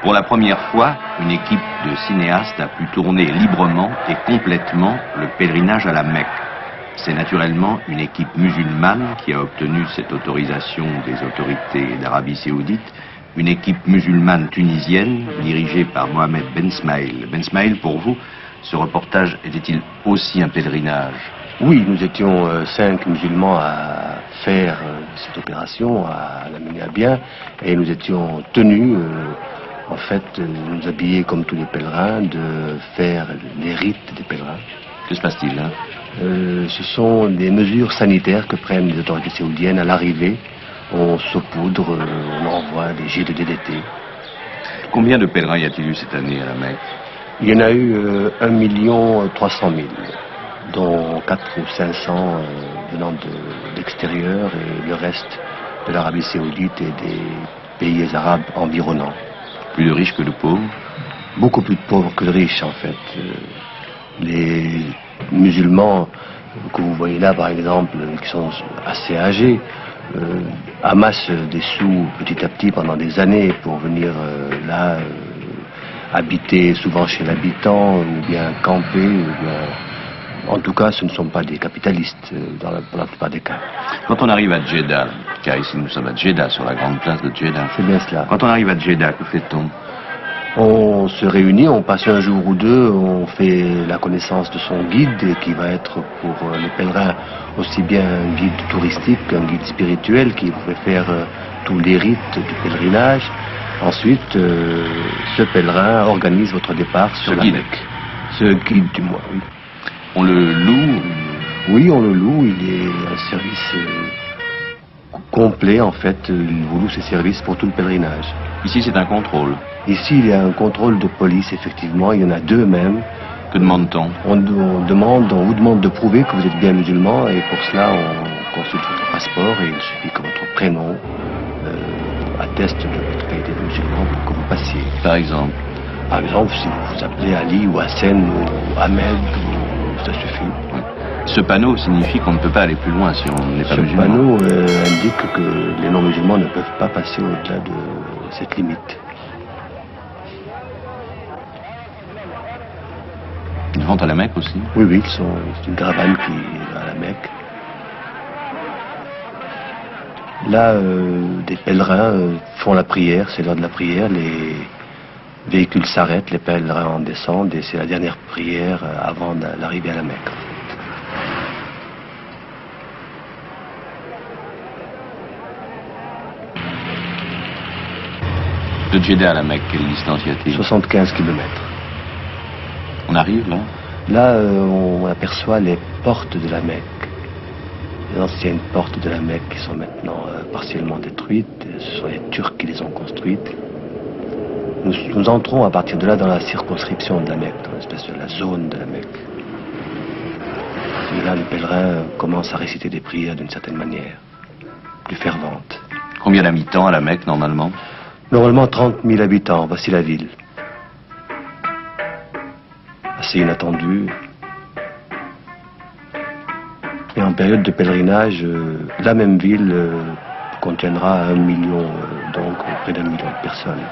Pour la première fois, une équipe de cinéastes a pu tourner librement et complètement le pèlerinage à la Mecque. C'est naturellement une équipe musulmane qui a obtenu cette autorisation des autorités d'Arabie Saoudite, une équipe musulmane tunisienne dirigée par Mohamed Ben Smaïl. Ben Smaïl, pour vous, ce reportage était-il aussi un pèlerinage? Oui, nous étions 5 musulmans à faire cette opération, à la mener à bien, et nous étions tenus, en fait, de nous habiller comme tous les pèlerins, de faire les rites des pèlerins. Que se passe-t-il là? Ce sont des mesures sanitaires que prennent les autorités saoudiennes à l'arrivée. On saupoudre, on envoie des jets de DDT. Combien de pèlerins y a-t-il eu cette année à la Mecque? Il y en a eu 1 300 000, dont 400 ou 500 venant de l'extérieur et le reste de l'Arabie Saoudite et des pays arabes environnants. Plus de riches que de pauvres? Beaucoup plus de pauvres que de riches, en fait. Les musulmans que vous voyez là, par exemple, qui sont assez âgés, amassent des sous petit à petit pendant des années pour venir là habiter souvent chez l'habitant ou bien camper ou bien... En tout cas, ce ne sont pas des capitalistes pour la plupart des cas. Quand on arrive à Djeddah, car ici nous sommes à Djeddah, sur la grande place de Djeddah. C'est bien cela. Quand on arrive à Djeddah, que fait-on? On se réunit, on passe un jour ou deux, on fait la connaissance de son guide qui va être pour les pèlerins aussi bien un guide touristique qu'un guide spirituel qui vous fait faire tous les rites du pèlerinage. Ensuite, ce pèlerin organise votre départ sur la Mecque. Ce guide du moins, oui. On le loue? Oui, on le loue, il est un service complet en fait, il vous loue ses services pour tout le pèlerinage. Ici c'est un contrôle? Ici il y a un contrôle de police effectivement, il y en a 2 même. Que demande-t-on? On vous demande de prouver que vous êtes bien musulman et pour cela on consulte votre passeport et il suffit que votre prénom atteste de votre qualité de musulman pour que vous passiez. Par exemple? Par exemple, si vous vous appelez Ali ou Hassan ou Ahmed, ça suffit. Oui. Ce panneau signifie qu'on ne peut pas aller plus loin si on n'est pas musulman. Ce panneau indique que les non-musulmans ne peuvent pas passer au-delà de cette limite. Ils vont à la Mecque aussi? Oui, oui, c'est une caravane qui va à la Mecque. Là, des pèlerins font la prière, c'est l'heure de la prière, les véhicules s'arrêtent, les pèlerins en descendent et c'est la dernière prière avant l'arrivée à la Mecque. De Djeddah à la Mecque, quelle distance y a-t-il? 75 km. On arrive là? Là, on aperçoit les portes de la Mecque. Les anciennes portes de la Mecque qui sont maintenant partiellement détruites. Ce sont les Turcs qui les ont construites. Nous entrons à partir de là dans la circonscription de la Mecque, dans l'espèce de la zone de la Mecque. Et là, les pèlerins commencent à réciter des prières d'une certaine manière, plus ferventes. Combien d'habitants à la Mecque normalement? Normalement 30 000 habitants, voici la ville. Assez inattendue. Et en période de pèlerinage, la même ville contiendra 1 million, donc près d'1 million de personnes.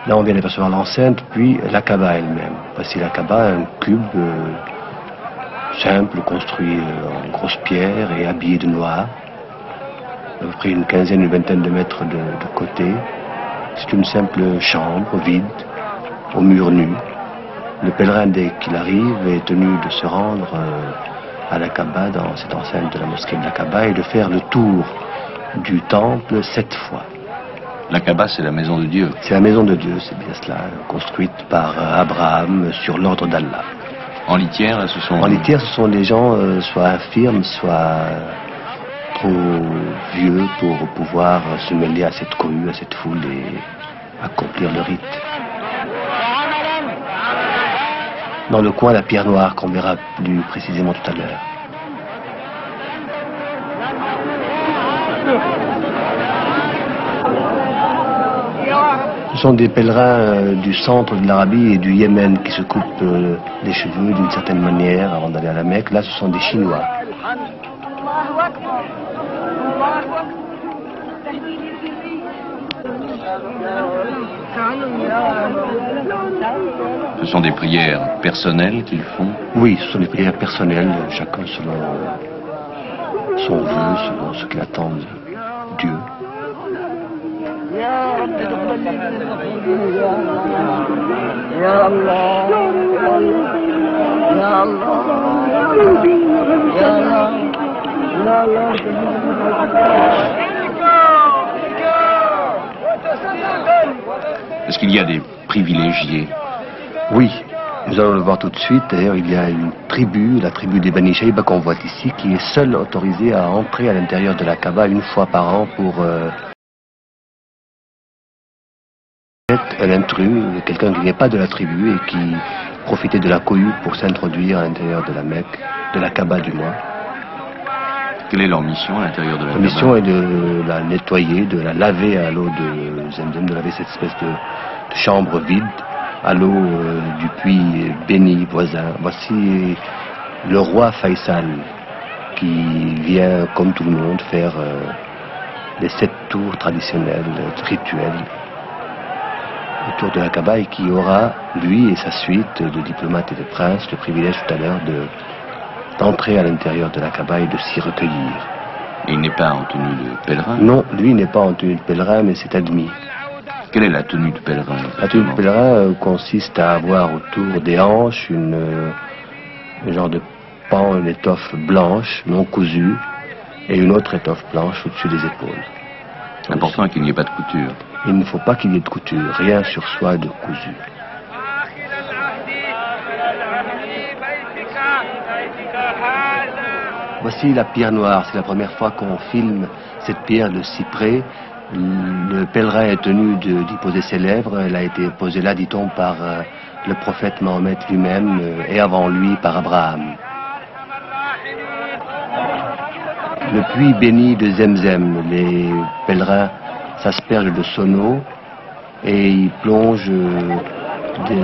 Là, on vient d'apercevoir l'enceinte, puis la Kaaba elle-même. Voici la Kaaba, un cube simple, construit en grosse pierre et habillé de noir. À peu près une quinzaine, une vingtaine de mètres de côté. C'est une simple chambre vide, aux murs nus. Le pèlerin, dès qu'il arrive, est tenu de se rendre à la Kaaba, dans cette enceinte de la mosquée de la Kaaba, et de faire le tour du temple 7 fois. La Kaaba, c'est la maison de Dieu. C'est la maison de Dieu, c'est bien cela, construite par Abraham sur l'ordre d'Allah. En litière, là, ce sont... En litière, ce sont des gens soit infirmes, soit trop vieux pour pouvoir se mêler à cette cohue, à cette foule et accomplir le rite. Dans le coin, la pierre noire qu'on verra plus précisément tout à l'heure. Ce sont des pèlerins du centre de l'Arabie et du Yémen qui se coupent les cheveux d'une certaine manière avant d'aller à la Mecque. Là, ce sont des Chinois. Ce sont des prières personnelles qu'ils font? Oui, ce sont des prières personnelles, chacun selon son vœu, selon ce qu'il attend de Dieu. Est-ce qu'il y a des privilégiés? Oui, nous allons le voir tout de suite. D'ailleurs, il y a une tribu, la tribu des Bani Shayba qu'on voit ici, qui est seule autorisée à entrer à l'intérieur de la Kaaba une fois par an pour un intrus, quelqu'un qui n'est pas de la tribu et qui profitait de la cohue pour s'introduire à l'intérieur de la Mecque, de la Kaaba du moins. Quelle est leur mission à l'intérieur de la Kaaba? La mission est de la nettoyer, de la laver à l'eau de Zemzem, de laver cette espèce de chambre vide à l'eau du puits béni voisin. Voici le roi Faisal qui vient, comme tout le monde, faire les 7 tours traditionnels, rituels autour de la Kaaba et qui aura, lui et sa suite de diplomates et de princes, le privilège tout à l'heure d'entrer à l'intérieur de la Kaaba et de s'y recueillir. Et il n'est pas en tenue de pèlerin? Non, lui n'est pas en tenue de pèlerin, mais c'est admis. Quelle est la tenue de pèlerin? La tenue de pèlerin consiste à avoir autour des hanches un genre de pan, une étoffe blanche, non cousue, et une autre étoffe blanche au-dessus des épaules. L'important est qu'il n'y ait pas de couture. Il ne faut pas qu'il y ait de couture, rien sur soi de cousu. Voici la pierre noire, c'est la première fois qu'on filme cette pierre de cyprès. Le pèlerin est tenu d'y poser ses lèvres. Elle a été posée là, dit-on, par le prophète Mahomet lui-même et avant lui par Abraham. Le puits béni de Zemzem, les pèlerins s'aspergent de son eau et ils plongent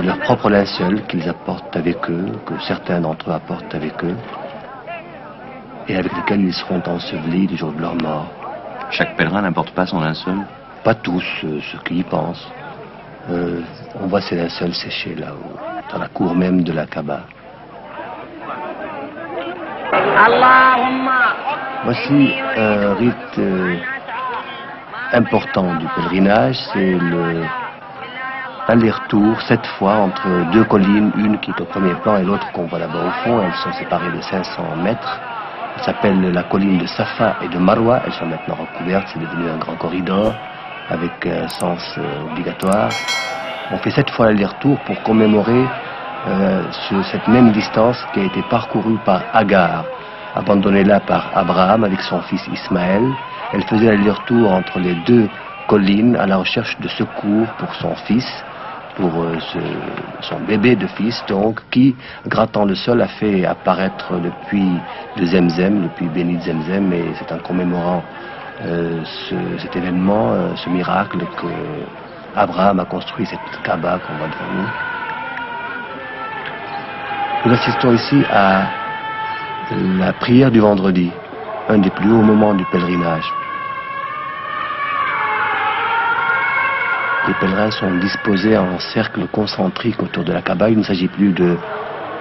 leur propre linceul qu'ils apportent avec eux, que certains d'entre eux apportent avec eux, et avec lesquels ils seront ensevelis du jour de leur mort. Chaque pèlerin n'apporte pas son linceul? Pas tous, ceux qui y pensent. On voit ces linceuls séchés là-haut, dans la cour même de la Kaaba. Voici un rite important du pèlerinage, c'est l'aller-retour 7 fois entre 2 collines, une qui est au premier plan et l'autre qu'on voit là-bas au fond. Elles sont séparées de 500 mètres. Elle s'appelle la colline de Safa et de Marwa. Elles sont maintenant recouvertes, c'est devenu un grand corridor avec un sens obligatoire. On fait 7 fois l'aller-retour pour commémorer cette même distance qui a été parcourue par Agar, abandonnée là par Abraham avec son fils Ismaël. Elle faisait l'aller-retour entre les 2 collines à la recherche de secours pour son fils, pour son bébé de fils, donc, qui, grattant le sol, a fait apparaître le puits de Zemzem, le puits béni de Zemzem, et c'est en commémorant cet événement, ce miracle, que Abraham a construit cette Kaaba qu'on voit devant nous. Nous assistons ici à la prière du vendredi, un des plus hauts moments du pèlerinage. Les pèlerins sont disposés en cercle concentrique autour de la Kaaba. Il ne s'agit plus de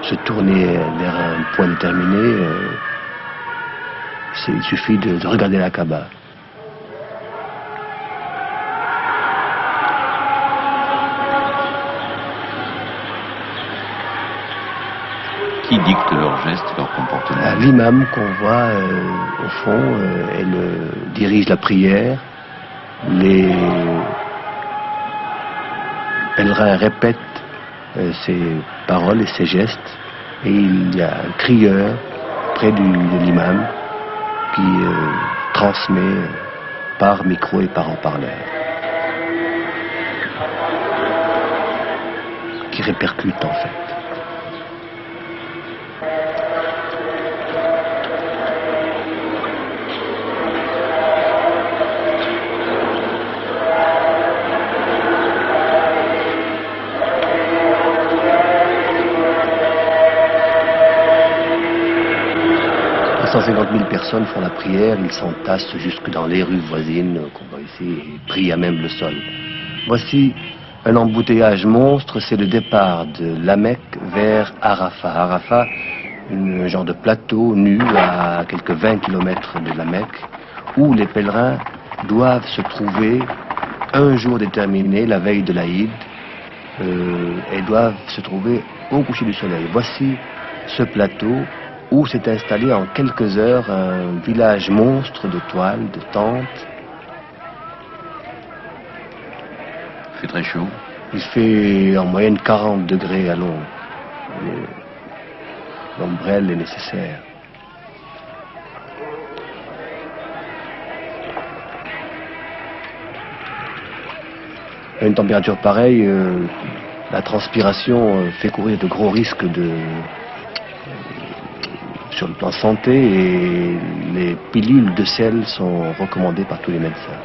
se tourner vers un point déterminé. Il suffit de regarder la Kaaba. Qui dicte leurs gestes, leurs comportements? L'imam qu'on voit au fond, dirige la prière. Les pèlerins répètent ses paroles et ses gestes, et il y a un crieur près de l'imam qui transmet par micro et par haut-parleur, qui répercute en fait. « 150 000 personnes font la prière, ils s'entassent jusque dans les rues voisines qu'on voit ici et prient à même le sol. » Voici un embouteillage monstre, c'est le départ de la Mecque vers Arafat. Arafat, un genre de plateau nu à quelques 20 km de la Mecque, où les pèlerins doivent se trouver un jour déterminé, la veille de l'Aïd, et doivent se trouver au coucher du soleil. Voici ce plateau où s'est installé en quelques heures un village monstre de toiles, de tentes. Il fait très chaud. Il fait en moyenne 40 degrés à l'ombre. L'ombrelle est nécessaire. À une température pareille, la transpiration fait courir de gros risques sur le plan santé, et les pilules de sel sont recommandées par tous les médecins.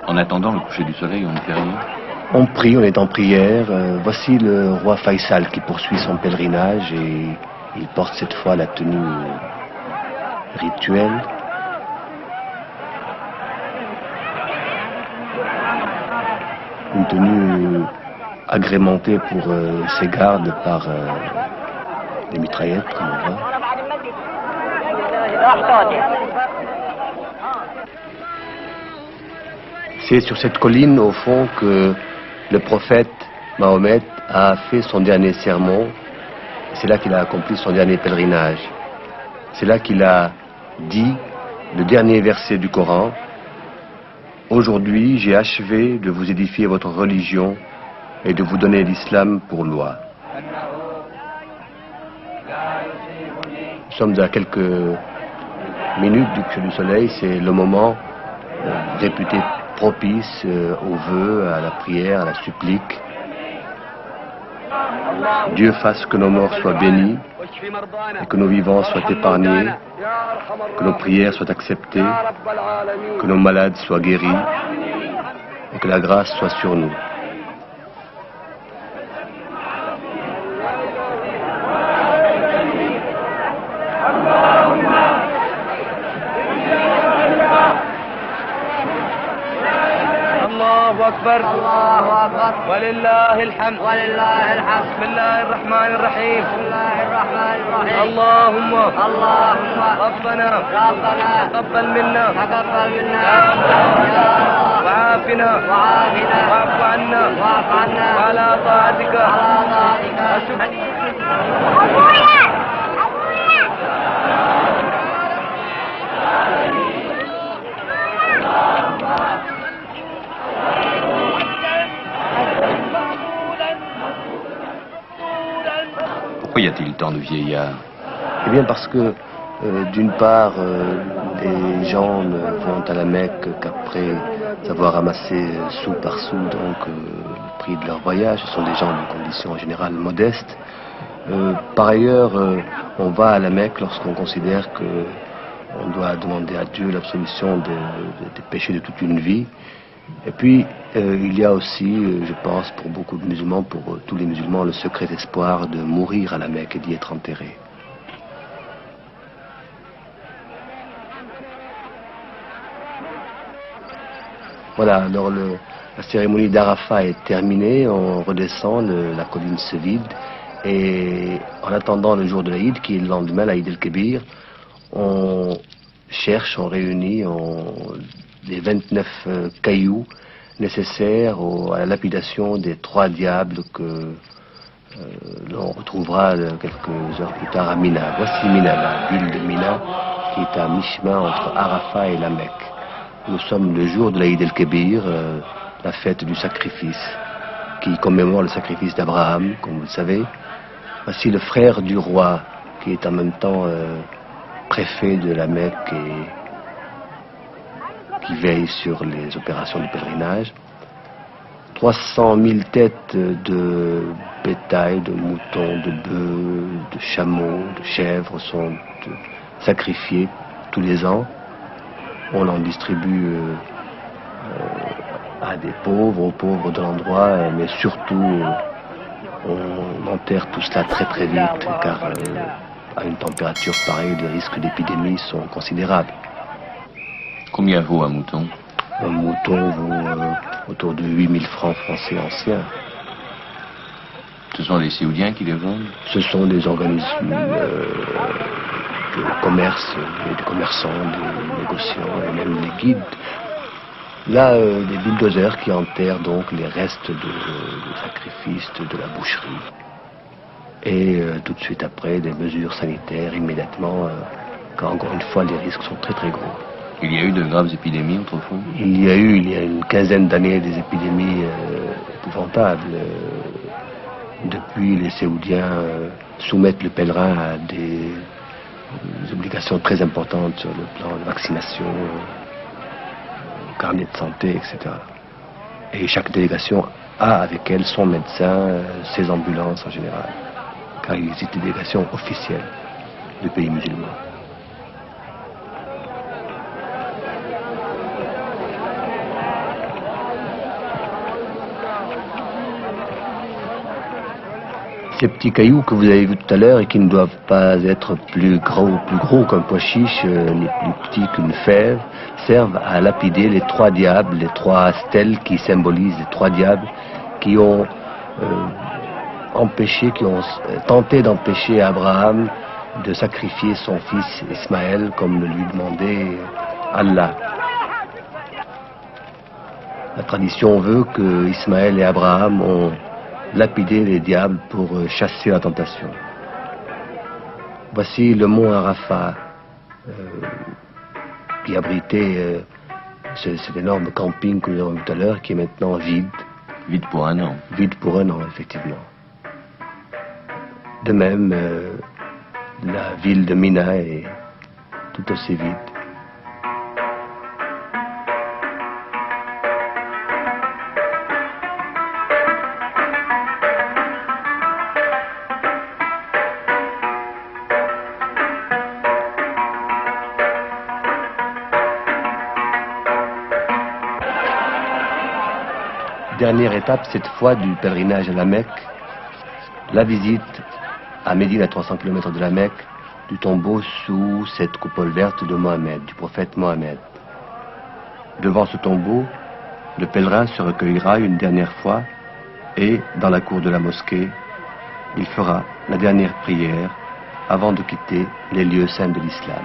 En attendant le coucher du soleil, on ne fait rien. On prie, on est en prière. Voici le roi Faisal qui poursuit son pèlerinage, et il porte cette fois la tenue rituelle. Une tenue agrémentée pour ses gardes par des mitraillettes, comme on voit. C'est sur cette colline, au fond, que le prophète Mahomet a fait son dernier sermon. C'est là qu'il a accompli son dernier pèlerinage. C'est là qu'il a dit le dernier verset du Coran. Aujourd'hui, j'ai achevé de vous édifier votre religion et de vous donner l'islam pour loi. Nous sommes à quelques minutes du coucher du soleil. C'est le moment réputé propice aux vœux, à la prière, à la supplique. Dieu fasse que nos morts soient bénis et que nos vivants soient épargnés, que nos prières soient acceptées, que nos malades soient guéris et que la grâce soit sur nous. الله أكبر الله أكبر ولله الحمد ولله الحمد بسم الله الرحمن الرحيم بسم الله الرحمن الرحيم اللهم ربنا تقبل منا وعافنا واعف عنا وعلى طاعتك Pourquoi y a-t-il tant de vieillards? Eh bien parce que, d'une part, les gens ne vont à la Mecque qu'après avoir ramassé sou par sou, donc le prix de leur voyage. Ce sont des gens de conditions en général modestes. Par ailleurs, on va à la Mecque lorsqu'on considère qu'on doit demander à Dieu l'absolution des péchés de toute une vie. Et puis, il y a aussi, je pense, pour beaucoup de musulmans, pour tous les musulmans, le secret espoir de mourir à la Mecque et d'y être enterré. Voilà, alors la cérémonie d'Arafat est terminée, on redescend, la colline se vide, et en attendant le jour de l'Aïd, qui est le lendemain, l'Aïd el-Kébir, on cherche, on réunit les 29 cailloux nécessaires à la lapidation des 3 diables que l'on retrouvera quelques heures plus tard à Mina. Voici Mina, la ville de Mina, qui est à mi-chemin entre Arafat et la Mecque. Nous sommes le jour de l'Aïd el-Kébir, la fête du sacrifice, qui commémore le sacrifice d'Abraham, comme vous le savez. Voici le frère du roi, qui est en même temps préfet de la Mecque et qui veille sur les opérations du pèlerinage. 300 000 têtes de bétail, de moutons, de bœufs, de chameaux, de chèvres sont sacrifiées tous les ans. On en distribue à des pauvres, aux pauvres de l'endroit, mais surtout on enterre tout cela très très vite, car à une température pareille, les risques d'épidémie sont considérables. Combien vaut un mouton? Un mouton vaut autour de 8000 francs français anciens. Ce sont les Séoudiens qui les vendent? Ce sont des organismes de commerce, des commerçants, des négociants et même des guides. Là, des bulldozers qui enterrent donc les restes de sacrifices de la boucherie. Et tout de suite après, des mesures sanitaires immédiatement, car encore une fois, les risques sont très très gros. Il y a eu de graves épidémies autrefois? Il y a une quinzaine d'années, des épidémies épouvantables. Depuis, les Séoudiens soumettent le pèlerin à des obligations très importantes sur le plan de vaccination, carnet de santé, etc. Et chaque délégation a avec elle son médecin, ses ambulances en général, car il existe des délégations officielles de pays musulmans. Ces petits cailloux que vous avez vus tout à l'heure et qui ne doivent pas être plus gros qu'un pois chiche, ni plus petits qu'une fève, servent à lapider les trois diables, les trois stèles qui symbolisent les trois diables qui ont tenté d'empêcher Abraham de sacrifier son fils Ismaël comme le lui demandait Allah. La tradition veut que Ismaël et Abraham ont lapidé les diables pour chasser la tentation. Voici le mont Arafat qui abritait cet énorme camping que nous avons vu tout à l'heure, qui est maintenant vide. Vide pour un an. Vide pour un an, effectivement. De même, la ville de Mina est tout aussi vide. Dernière étape, cette fois, du pèlerinage à la Mecque, la visite à Médine, à 300 km de la Mecque, du tombeau sous cette coupole verte de Mohammed, du prophète Mohammed. Devant ce tombeau, le pèlerin se recueillera une dernière fois et, dans la cour de la mosquée, il fera la dernière prière avant de quitter les lieux saints de l'islam.